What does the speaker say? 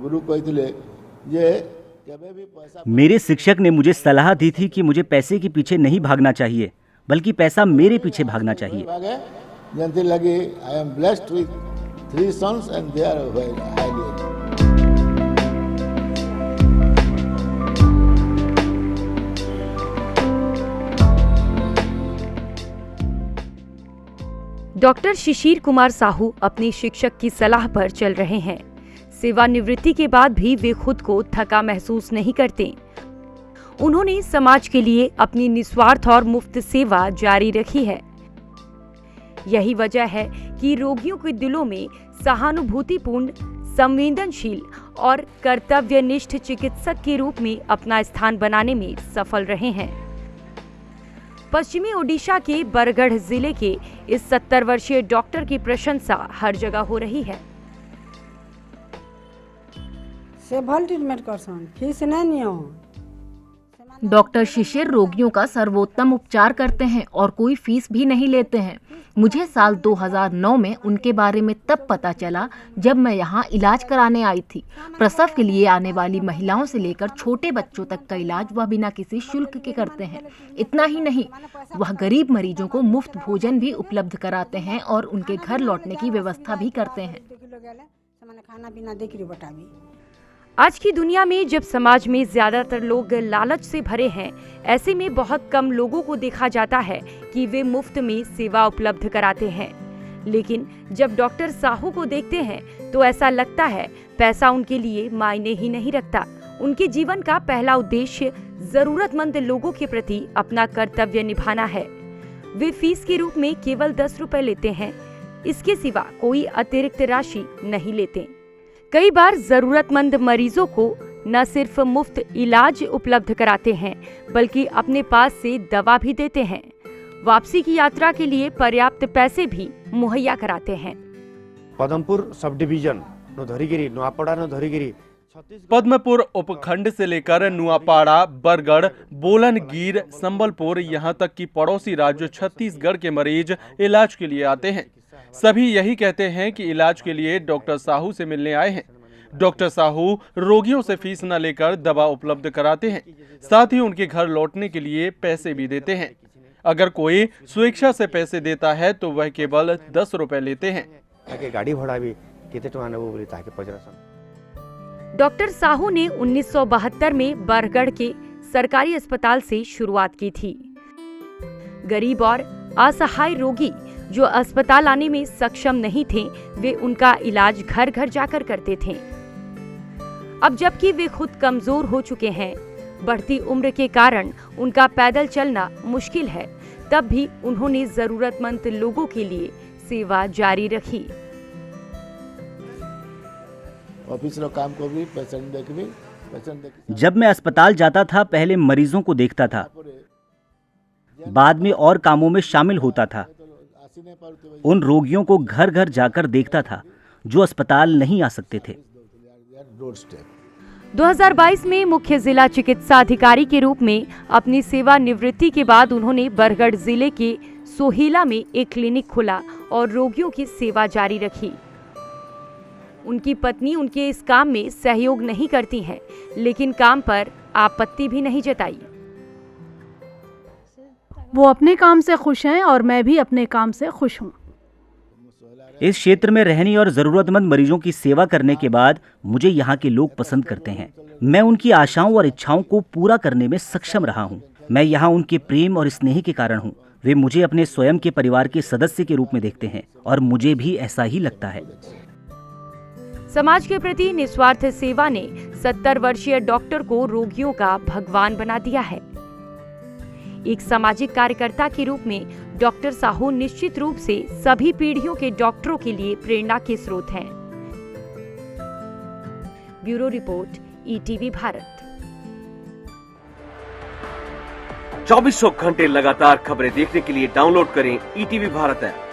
गुरु कहते जे मेरे शिक्षक ने मुझे सलाह दी थी कि मुझे पैसे के पीछे नहीं भागना चाहिए, बल्कि पैसा मेरे पीछे भागना चाहिए। जनते लगे I am blessed with 3 sons and they are highly educated। Doctor Shishir Kumar Sahu अपनी शिक्षक की सलाह पर चल रहे हैं। सेवानिवृत्ति के बाद भी वे खुद को थका महसूस नहीं करते। उन्होंने समाज के लिए अपनी निस्वार्थ और मुफ्त सेवा जारी रखी है। यही वजह है कि रोगियों के दिलों में सहानुभूतिपूर्ण, संवेदनशील और कर्तव्यनिष्ठ चिकित्सक के रूप में अपना स्थान बनाने में सफल रहे हैं। पश्चिमी ओडिशा के बरगढ़ जिले के इस 70 वर्षीय डॉक्टर की प्रशंसा हर जगह हो रही है। से भल ट्रीटमेंट करसन, फीस नहीं हो। डॉक्टर शिशिर रोगियों का सर्वोत्तम उपचार करते हैं और कोई फीस भी नहीं लेते हैं। मुझे साल 2009 में उनके बारे में तब पता चला जब मैं यहाँ इलाज कराने आई थी। प्रसव के लिए आने वाली महिलाओं से लेकर छोटे बच्चों तक का इलाज वह बिना किसी शुल्क के करते हैं। इतना ही नहीं, वह गरीब मरीजों को मुफ्त भोजन भी उपलब्ध कराते हैं और उनके घर लौटने की व्यवस्था भी करते हैं। आज की दुनिया में जब समाज में ज्यादातर लोग लालच से भरे हैं, ऐसे में बहुत कम लोगों को देखा जाता है कि वे मुफ्त में सेवा उपलब्ध कराते हैं। लेकिन जब डॉक्टर साहू को देखते हैं तो ऐसा लगता है पैसा उनके लिए मायने ही नहीं रखता। उनके जीवन का पहला उद्देश्य जरूरतमंद लोगों के प्रति अपना कर्तव्य निभाना है। वे फीस के रूप में केवल 10 रुपए लेते हैं, इसके सिवा कोई अतिरिक्त राशि नहीं लेते। कई बार जरूरतमंद मरीजों को न सिर्फ मुफ्त इलाज उपलब्ध कराते हैं, बल्कि अपने पास से दवा भी देते हैं। वापसी की यात्रा के लिए पर्याप्त पैसे भी मुहैया कराते हैं। पदमपुर सब डिवीजन नो धरीगिरी, नुआपाड़ा नो धरीगिरी, पद्मपुर उपखंड से लेकर नुआपाड़ा, बरगढ़, बोलनगीर, संबलपुर, यहाँ तक कि पड़ोसी राज्य छत्तीसगढ़ के मरीज इलाज के लिए आते हैं। सभी यही कहते हैं कि इलाज के लिए डॉक्टर साहू से मिलने आए हैं। डॉक्टर साहू रोगियों से फीस न लेकर दवा उपलब्ध कराते हैं, साथ ही उनके घर लौटने के लिए पैसे भी देते हैं। अगर कोई स्वेच्छा से पैसे देता है तो वह केवल 10 रुपए लेते हैं। गाड़ी भाड़ा भी डॉक्टर साहू ने 1972 में बरगढ़ के सरकारी अस्पताल से शुरुआत की थी। गरीब और असहाय रोगी जो अस्पताल आने में सक्षम नहीं थे, वे उनका इलाज घर घर जाकर करते थे। अब जबकि वे खुद कमजोर हो चुके हैं, बढ़ती उम्र के कारण उनका पैदल चलना मुश्किल है, तब भी उन्होंने जरूरतमंद लोगों के लिए सेवा जारी रखी। ऑफिस रो काम को भी पेशेंट देखबी, जब मैं अस्पताल जाता था पहले मरीजों को देखता था, बाद में और कामों में शामिल होता था। उन रोगियों को घर घर जाकर देखता था जो अस्पताल नहीं आ सकते थे। 2022 में मुख्य जिला चिकित्सा अधिकारी के रूप में अपनी सेवानिवृत्ति के बाद उन्होंने बरगढ़ जिले के सोहेला में एक क्लिनिक खोला और रोगियों की सेवा जारी रखी। उनकी पत्नी उनके इस काम में सहयोग नहीं करती हैं, लेकिन काम पर आपत्ति भी नहीं जताई। वो अपने काम से खुश हैं और मैं भी अपने काम से खुश हूँ। इस क्षेत्र में रहने और जरूरतमंद मरीजों की सेवा करने के बाद मुझे यहाँ के लोग पसंद करते हैं। मैं उनकी आशाओं और इच्छाओं को पूरा करने में सक्षम रहा हूँ। मैं यहाँ उनके प्रेम और स्नेह के कारण हूँ। वे मुझे अपने स्वयं के परिवार के सदस्य के रूप में देखते हैं और मुझे भी ऐसा ही लगता है। समाज के प्रति निस्वार्थ सेवा ने 70 वर्षीय डॉक्टर को रोगियों का भगवान बना दिया है। एक सामाजिक कार्यकर्ता के रूप में डॉक्टर साहू निश्चित रूप से सभी पीढ़ियों के डॉक्टरों के लिए प्रेरणा के स्रोत हैं। Bureau report, ETV Bharat. 24 घंटे लगातार खबरें देखने के लिए डाउनलोड करें ईटीवी भारत ऐप।